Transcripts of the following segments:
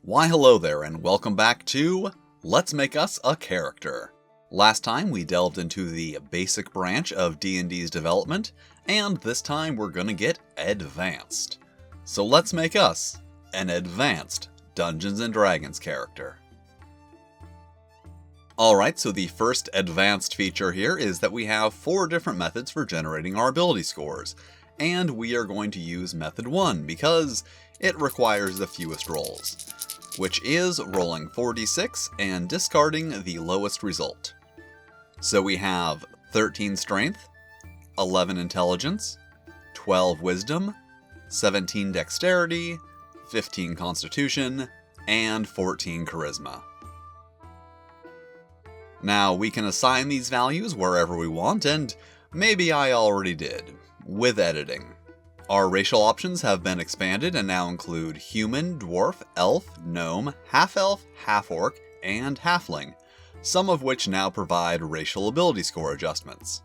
Why hello there and welcome back to Let's Make Us a Character. Last time we delved into the basic branch of D&D's development, and this time we're gonna get advanced. So let's make us an advanced Dungeons & Dragons character. Alright, so the first advanced feature here is that we have 4 different methods for generating our ability scores, and we are going to use method 1 because it requires the fewest rolls, which is rolling 4d6 and discarding the lowest result. So we have 13 strength, 11 intelligence, 12 wisdom, 17 dexterity, 15 constitution, and 14 charisma. Now we can assign these values wherever we want, and maybe I already did, with editing. Our racial options have been expanded and now include human, dwarf, elf, gnome, half-elf, half-orc, and halfling, some of which now provide racial ability score adjustments.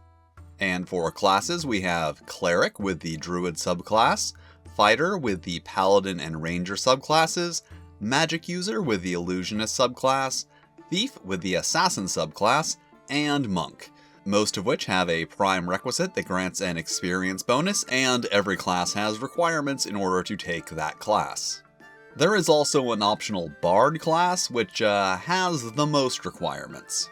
And for classes we have cleric with the druid subclass, fighter with the paladin and ranger subclasses, magic user with the illusionist subclass, thief with the assassin subclass, and monk, most of which have a prime requisite that grants an experience bonus, and every class has requirements in order to take that class. There is also an optional bard class, which has the most requirements.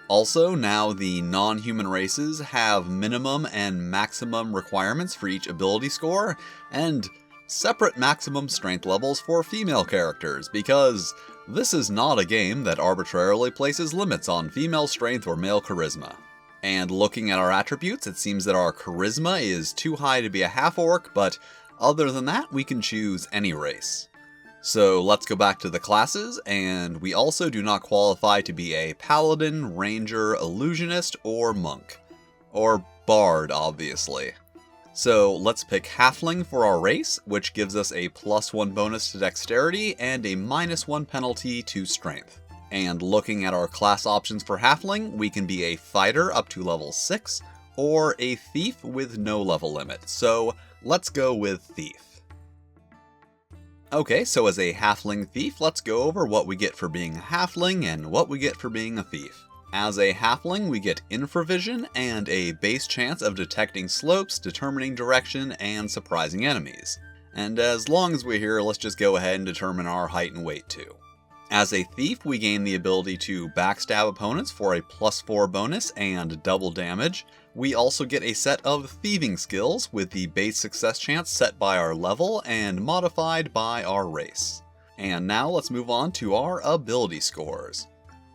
Also, now the non-human races have minimum and maximum requirements for each ability score, and separate maximum strength levels for female characters, because this is not a game that arbitrarily places limits on female strength or male charisma. And looking at our attributes, it seems that our charisma is too high to be a half-orc, but other than that, we can choose any race. So let's go back to the classes, and we also do not qualify to be a paladin, ranger, illusionist, or monk. Or bard, obviously. So let's pick halfling for our race, which gives us a +1 bonus to dexterity and a -1 penalty to strength. And looking at our class options for halfling, we can be a fighter up to level 6, or a thief with no level limit, so let's go with thief. Okay, so as a halfling thief, let's go over what we get for being a halfling and what we get for being a thief. As a halfling, we get infravision and a base chance of detecting slopes, determining direction, and surprising enemies. And as long as we're here, let's just go ahead and determine our height and weight too. As a thief, we gain the ability to backstab opponents for a +4 bonus and double damage. We also get a set of thieving skills with the base success chance set by our level and modified by our race. And now let's move on to our ability scores.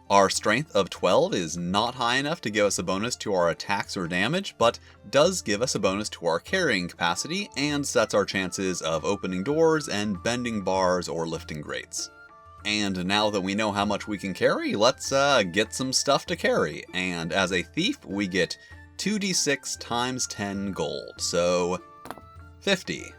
Our strength of 12 is not high enough to give us a bonus to our attacks or damage, but does give us a bonus to our carrying capacity and sets our chances of opening doors and bending bars or lifting grates. And now that we know how much we can carry, let's get some stuff to carry. And as a thief, we get 2d6 times 10 gold, so 50.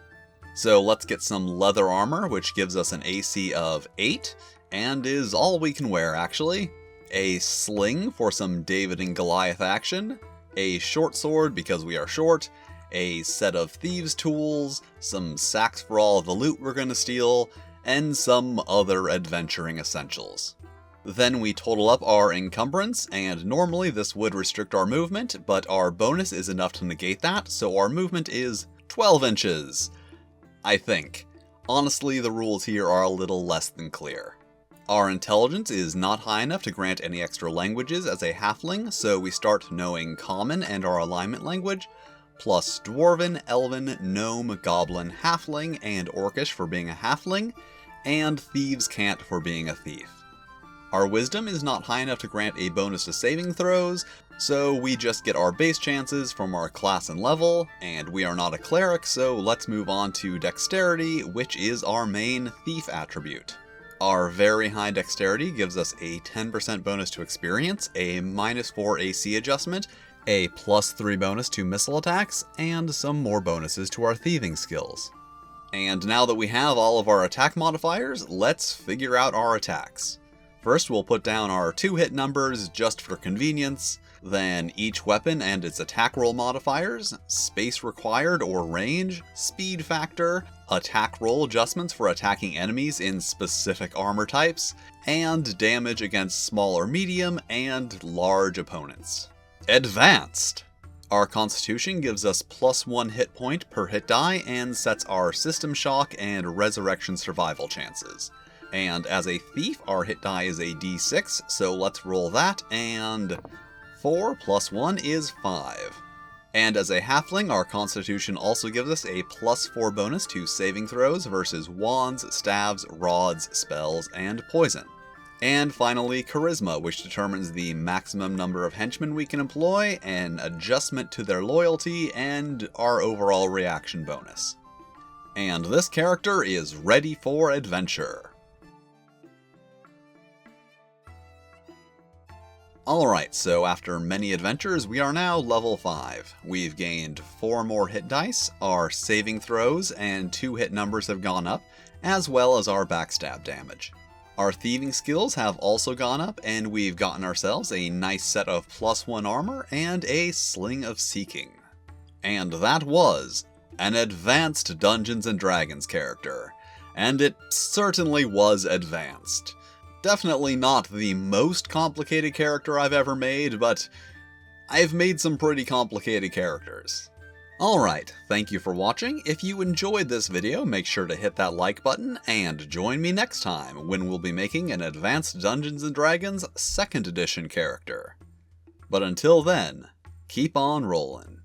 So let's get some leather armor, which gives us an AC of 8, and is all we can wear actually. A sling for some David and Goliath action, a short sword because we are short, a set of thieves' tools, some sacks for all of the loot we're gonna steal, and some other adventuring essentials. Then we total up our encumbrance, and normally this would restrict our movement, but our bonus is enough to negate that, so our movement is 12 inches. I think. Honestly, the rules here are a little less than clear. Our intelligence is not high enough to grant any extra languages as a halfling, so we start knowing Common and our alignment language, plus Dwarven, Elven, Gnome, Goblin, Halfling, and Orcish for being a halfling, and Thieves' Cant for being a thief. Our Wisdom is not high enough to grant a bonus to saving throws, so we just get our base chances from our class and level, and we are not a cleric, so let's move on to Dexterity, which is our main thief attribute. Our very high dexterity gives us a 10% bonus to experience, a -4 AC adjustment, a +3 bonus to missile attacks, and some more bonuses to our thieving skills. And now that we have all of our attack modifiers, let's figure out our attacks. First, we'll put down our 2-hit numbers just for convenience. then each weapon and its attack roll modifiers, space required or range, speed factor, attack roll adjustments for attacking enemies in specific armor types, and damage against small or medium and large opponents. Advanced! Our Constitution gives us +1 hit point per hit die and sets our System Shock and Resurrection survival chances. And as a Thief, our hit die is a d6, so let's roll that, and 4 + 1 is 5. And as a Halfling, our Constitution also gives us a +4 bonus to saving throws versus wands, staves, rods, spells, and poison. And finally, Charisma, which determines the maximum number of henchmen we can employ, an adjustment to their loyalty, and our overall reaction bonus. And this character is ready for adventure. Alright, so after many adventures, we are now level 5. We've gained 4 more hit dice, our saving throws and 2 hit numbers have gone up, as well as our backstab damage. Our thieving skills have also gone up, and we've gotten ourselves a nice set of +1 armor and a Sling of Seeking. And that was an advanced Dungeons & Dragons character. And it certainly was advanced. Definitely not the most complicated character I've ever made, but I've made some pretty complicated characters. Alright, thank you for watching. If you enjoyed this video, make sure to hit that like button, and join me next time when we'll be making an Advanced Dungeons & Dragons 2nd Edition character. But until then, keep on rolling.